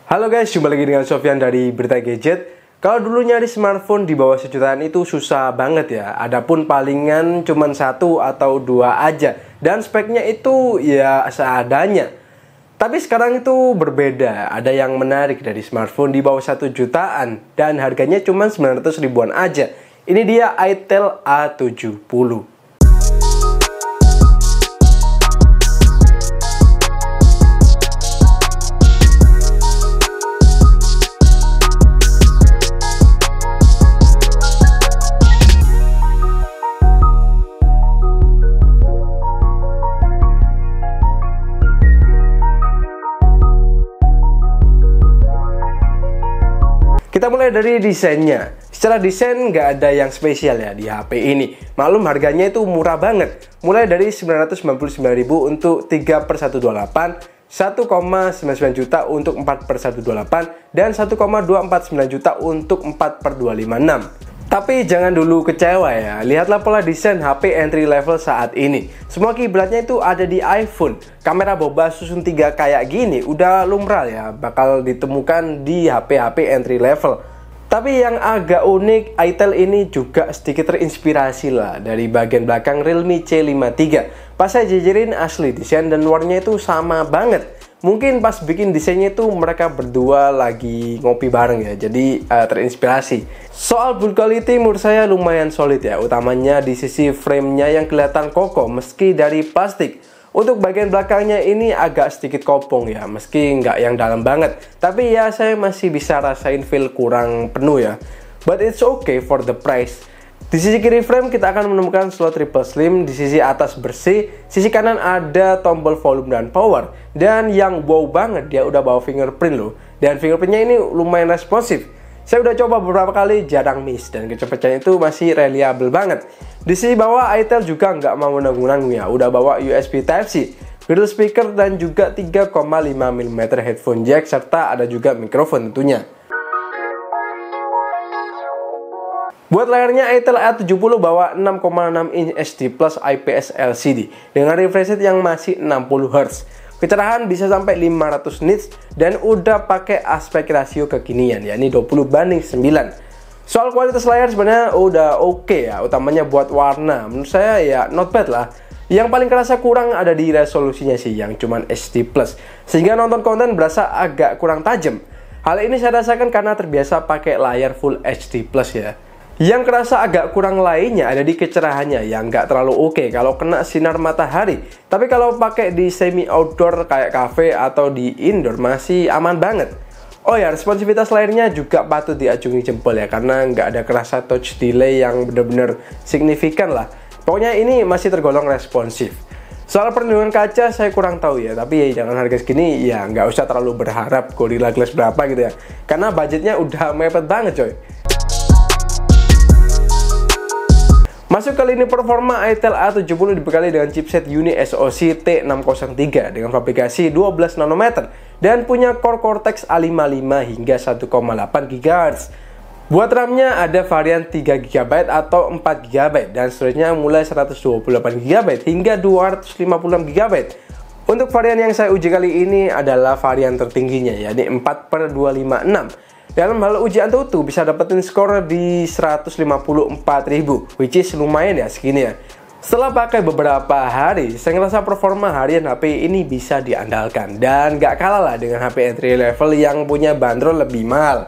Halo guys, jumpa lagi dengan Sofyan dari Berita Gadget. Kalau dulu nyari smartphone di bawah sejutaan itu susah banget ya. Adapun palingan cuma satu atau dua aja. Dan speknya itu ya seadanya. Tapi sekarang itu berbeda. Ada yang menarik dari smartphone di bawah 1 jutaan. Dan harganya cuma 900 ribuan aja. Ini dia Itel A70. Kita mulai dari desainnya. Secara desain nggak ada yang spesial ya di HP ini. Maklum harganya itu murah banget. Mulai dari 999.000 untuk 3/128, 1,99 juta untuk 4/128, dan 1,249 juta untuk 4/256. Tapi jangan dulu kecewa ya, lihatlah pola desain HP entry level saat ini. Semua kiblatnya itu ada di iPhone. Kamera boba susun 3 kayak gini udah lumrah ya, bakal ditemukan di HP-HP entry level. Tapi yang agak unik, Itel ini juga sedikit terinspirasi lah dari bagian belakang Realme C53. Pas saya jejerin asli desain dan warnanya itu sama banget. Mungkin pas bikin desainnya itu mereka berdua lagi ngopi bareng ya, jadi terinspirasi. Soal build quality menurut saya lumayan solid ya, utamanya di sisi framenya yang kelihatan kokoh meski dari plastik. Untuk bagian belakangnya ini agak sedikit kopong ya, meski nggak yang dalam banget. Tapi ya saya masih bisa rasain feel kurang penuh ya. But it's okay for the price. Di sisi kiri frame kita akan menemukan slot triple slim, di sisi atas bersih, sisi kanan ada tombol volume dan power. Dan yang wow banget, dia udah bawa fingerprint loh. Dan fingerprintnya ini lumayan responsif. Saya udah coba beberapa kali, jarang miss, dan kecepatannya itu masih reliable banget. Di sisi bawah Itel juga nggak mau nanggung-nanggung ya, udah bawa USB Type-C, grill speaker, dan juga 3,5 mm headphone jack, serta ada juga mikrofon tentunya. Buat layarnya, Itel A70 bawa 6,6 inch HD Plus IPS LCD dengan refresh rate yang masih 60 Hz. Kecerahan bisa sampai 500 nits dan udah pakai aspek rasio kekinian, yakni 20:9. Soal kualitas layar sebenarnya udah oke ya, utamanya buat warna. Menurut saya ya not bad lah. Yang paling kerasa kurang ada di resolusinya sih, yang cuman HD Plus, sehingga nonton konten berasa agak kurang tajam. Hal ini saya rasakan karena terbiasa pakai layar Full HD Plus ya. Yang kerasa agak kurang lainnya ada di kecerahannya yang nggak terlalu oke kalau kena sinar matahari. Tapi kalau pakai di semi outdoor kayak cafe atau di indoor masih aman banget. Oh ya, responsivitas layarnya juga patut diacungi jempol ya, karena nggak ada kerasa touch delay yang bener-bener signifikan lah. Pokoknya ini masih tergolong responsif. Soal perlindungan kaca saya kurang tahu ya, tapi ya jangan harga segini ya nggak usah terlalu berharap Gorilla Glass berapa gitu ya, karena budgetnya udah mepet banget coy. Masuk ke lini performa, Itel A70 dibekali dengan chipset Uni SoC T603 dengan fabrikasi 12 nanometer dan punya core Cortex A55 hingga 1,8 GHz. Buat RAM-nya ada varian 3 GB atau 4 GB dan storage-nya mulai 128 GB hingga 256 GB. Untuk varian yang saya uji kali ini adalah varian tertingginya, yakni 4/256. Dalam hal uji AnTuTu bisa dapetin skor di 154.000, which is lumayan ya segini ya. Setelah pakai beberapa hari, saya ngerasa performa harian HP ini bisa diandalkan. Dan gak kalah lah dengan HP entry level yang punya bandrol lebih mahal.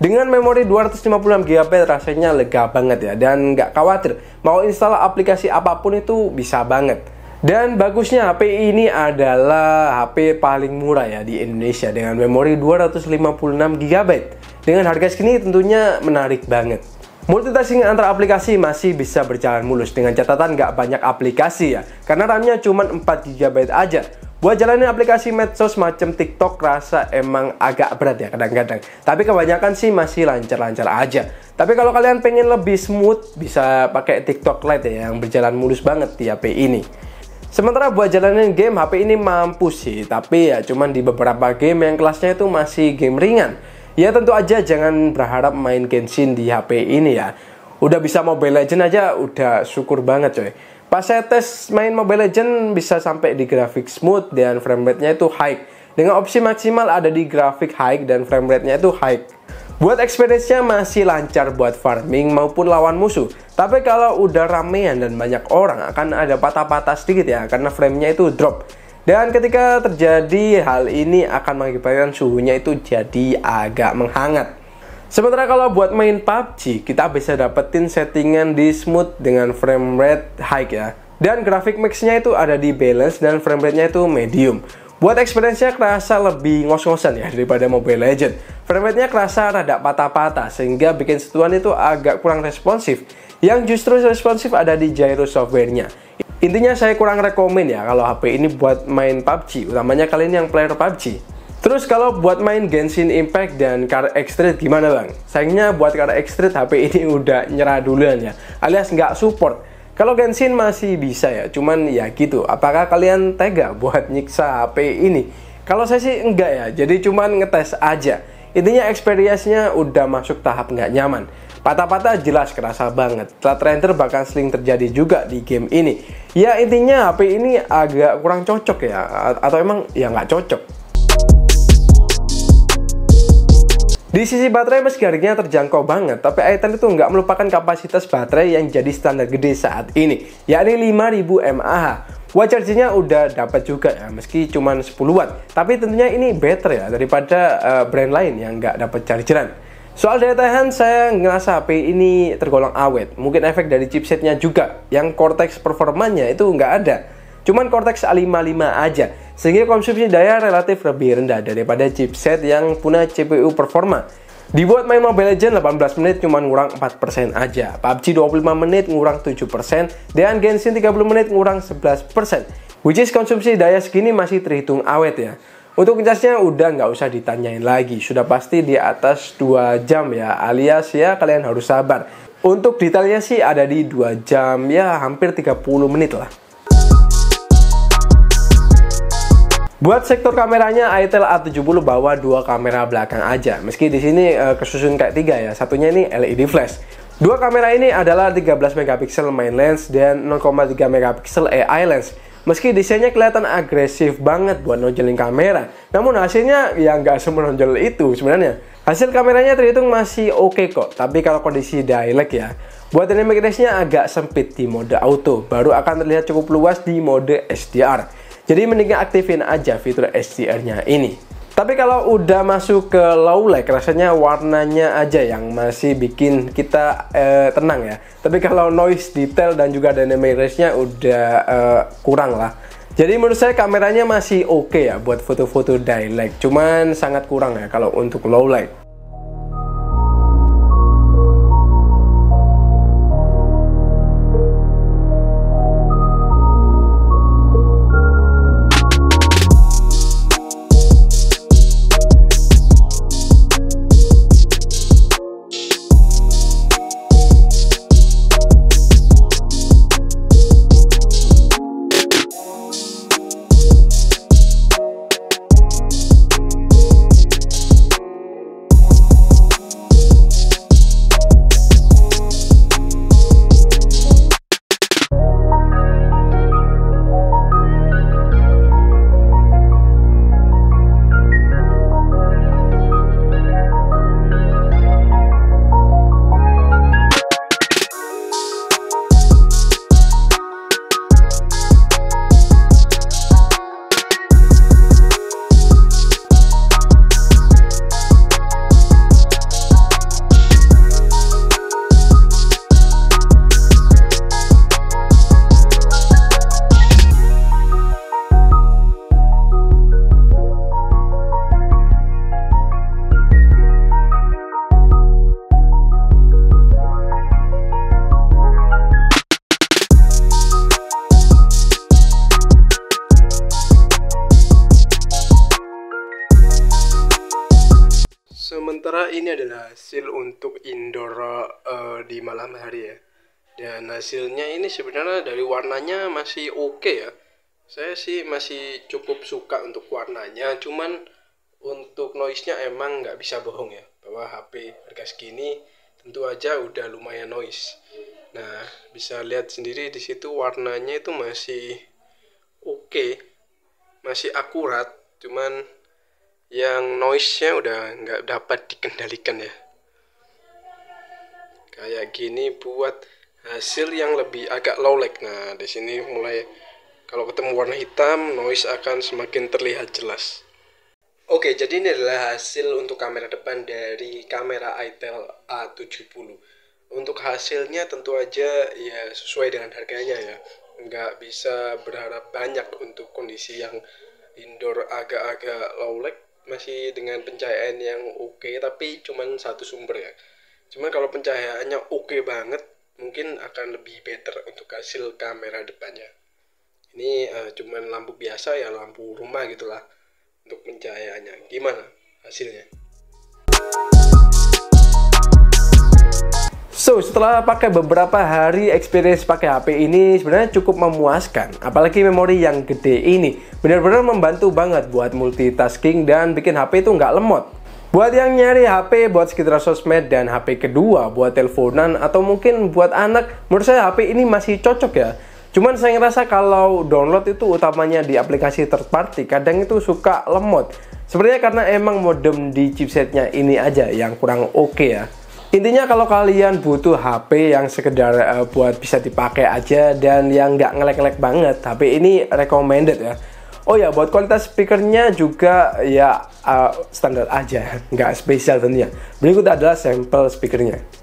Dengan memori 256 GB rasanya lega banget ya, dan gak khawatir mau install aplikasi apapun itu bisa banget. Dan bagusnya HP ini adalah HP paling murah ya di Indonesia dengan memori 256 GB. Dengan harga segini tentunya menarik banget. Multitasking antar aplikasi masih bisa berjalan mulus dengan catatan nggak banyak aplikasi ya, karena RAM-nya cuma 4 GB aja. Buat jalanin aplikasi medsos macam TikTok rasa emang agak berat ya kadang-kadang. Tapi kebanyakan sih masih lancar-lancar aja. Tapi kalau kalian pengen lebih smooth, bisa pakai TikTok Lite ya yang berjalan mulus banget di HP ini. Sementara buat jalanin game, HP ini mampu sih, tapi ya cuman di beberapa game yang kelasnya itu masih game ringan. Ya tentu aja jangan berharap main Genshin di HP ini ya. Udah bisa Mobile Legends aja udah syukur banget coy. Pas saya tes main Mobile Legends bisa sampai di grafik smooth dan frame rate-nya itu high. dengan opsi maksimal ada di grafik high dan frame rate-nya itu high. Buat experience-nya masih lancar buat farming maupun lawan musuh. Tapi kalau udah ramean dan banyak orang akan ada patah-patah sedikit ya, karena frame-nya itu drop. Dan ketika terjadi hal ini akan mengakibatkan suhunya itu jadi agak menghangat. Sementara kalau buat main PUBG, kita bisa dapetin settingan di smooth dengan frame rate high ya. Dan grafik mix-nya itu ada di balance dan frame rate-nya itu medium. Buat experience-nya kerasa lebih ngos-ngosan ya daripada Mobile Legends. Frame rate-nya kerasa rada patah-patah sehingga bikin sentuhan itu agak kurang responsif. Yang justru responsif ada di gyro software-nya. Intinya saya kurang rekomen ya kalau HP ini buat main PUBG, utamanya kalian yang player PUBG. Terus kalau buat main Genshin Impact dan Car X-Street gimana bang? Sayangnya buat Car X-Street HP ini udah nyerah duluan ya, alias nggak support. Kalau Genshin masih bisa ya, cuman ya gitu. Apakah kalian tega buat nyiksa HP ini? Kalau saya sih enggak ya, jadi cuman ngetes aja. Intinya experience-nya udah masuk tahap nggak nyaman. Patah-patah jelas kerasa banget. Flat render bahkan sering terjadi juga di game ini. Ya intinya HP ini agak kurang cocok ya, atau emang ya nggak cocok. Di sisi baterai meski harganya terjangkau banget, tapi Itel itu nggak melupakan kapasitas baterai yang jadi standar gede saat ini, yakni 5000 mAh. Watt chargingnya udah dapat juga ya, meski cuma 10 watt. Tapi tentunya ini better ya daripada brand lain yang nggak dapat chargeran. Soal daya tahan, saya ngerasa HP ini tergolong awet. Mungkin efek dari chipsetnya juga, yang Cortex performanya itu nggak ada. Cuman Cortex A55 aja, sehingga konsumsi daya relatif lebih rendah daripada chipset yang punya CPU performa. Dibuat main Mobile Legends 18 menit cuma ngurang 4% aja, PUBG 25 menit ngurang 7%, dan Genshin 30 menit ngurang 11%. Which is konsumsi daya segini masih terhitung awet ya. Untuk ngecasnya udah nggak usah ditanyain lagi, sudah pasti di atas 2 jam ya, alias ya kalian harus sabar. Untuk detailnya sih ada di 2 jam, ya hampir 30 menit lah. Buat sektor kameranya, Itel A70 bawa 2 kamera belakang aja. Meski di sini kesusun kayak 3 ya, satunya ini LED flash. 2 kamera ini adalah 13 megapiksel main lens dan 0,3 megapiksel AI lens. Meski desainnya kelihatan agresif banget buat nonjolin kamera, namun hasilnya ya nggak semenonjol itu sebenarnya. Hasil kameranya terhitung masih oke kok, tapi kalau kondisi daylight ya, buat dynamic range-nya agak sempit di mode auto, baru akan terlihat cukup luas di mode SDR. Jadi mendingan aktifin aja fitur SDR-nya ini. Tapi kalau udah masuk ke low light, rasanya warnanya aja yang masih bikin kita tenang ya. Tapi kalau noise, detail, dan juga dynamic range-nya udah kurang lah. Jadi menurut saya kameranya masih oke ya buat foto-foto daylight. Cuman sangat kurang ya kalau untuk low light. Sementara ini adalah hasil untuk indoor di malam hari ya. Dan hasilnya ini sebenarnya dari warnanya masih oke ya. Saya sih masih cukup suka untuk warnanya. Cuman untuk noise-nya emang nggak bisa bohong ya, bahwa HP harga segini tentu aja udah lumayan noise. Nah, bisa lihat sendiri di situ warnanya itu masih oke, masih akurat. Cuman yang noise-nya udah nggak dapat dikendalikan ya. Kayak gini buat hasil yang lebih agak low lag. Nah, di sini mulai kalau ketemu warna hitam, noise akan semakin terlihat jelas. Oke, jadi ini adalah hasil untuk kamera depan dari kamera Itel A70. Untuk hasilnya tentu aja ya sesuai dengan harganya ya. Nggak bisa berharap banyak untuk kondisi yang indoor agak-agak low lag, masih dengan pencahayaan yang oke, tapi cuman satu sumber ya. Cuman kalau pencahayaannya oke banget, mungkin akan lebih better untuk hasil kamera depannya. Ini cuman lampu biasa ya, lampu rumah gitulah. Untuk pencahayaannya gimana hasilnya? So, setelah pakai beberapa hari experience pakai HP ini sebenarnya cukup memuaskan. Apalagi memori yang gede ini benar-benar membantu banget buat multitasking dan bikin HP itu nggak lemot. Buat yang nyari HP buat sekitar sosmed dan HP kedua buat teleponan atau mungkin buat anak, menurut saya HP ini masih cocok ya. Cuman saya ngerasa kalau download itu utamanya di aplikasi third party, kadang itu suka lemot. Sebenarnya karena emang modem di chipsetnya ini aja yang kurang oke ya. Intinya kalau kalian butuh HP yang sekedar buat bisa dipakai aja dan yang nggak ngelek-ngelek banget, HP ini recommended ya. Oh ya, buat kualitas speakernya juga ya standar aja, nggak spesial tentunya. Berikut adalah sampel speakernya.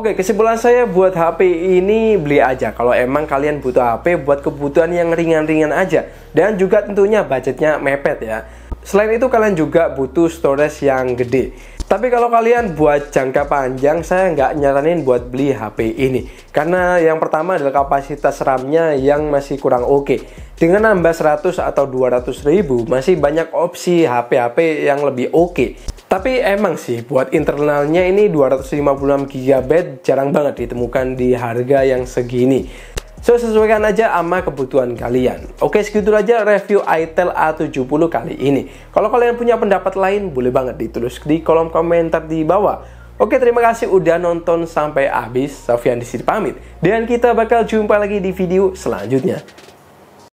Oke, kesimpulan saya buat HP ini beli aja kalau emang kalian butuh HP buat kebutuhan yang ringan-ringan aja. Dan juga tentunya budgetnya mepet ya. Selain itu kalian juga butuh storage yang gede. Tapi kalau kalian buat jangka panjang, saya nggak nyaranin buat beli HP ini. Karena yang pertama adalah kapasitas RAM-nya yang masih kurang oke. Dengan nambah 100 atau 200 ribu, masih banyak opsi HP-HP yang lebih oke. Tapi emang sih buat internalnya ini 256 GB jarang banget ditemukan di harga yang segini. So, sesuaikan aja sama kebutuhan kalian. Oke, segitu aja review Itel A70 kali ini. Kalau kalian punya pendapat lain, boleh banget ditulis di kolom komentar di bawah. Oke, terima kasih udah nonton sampai habis. Sofyan di sini pamit. Dan kita bakal jumpa lagi di video selanjutnya.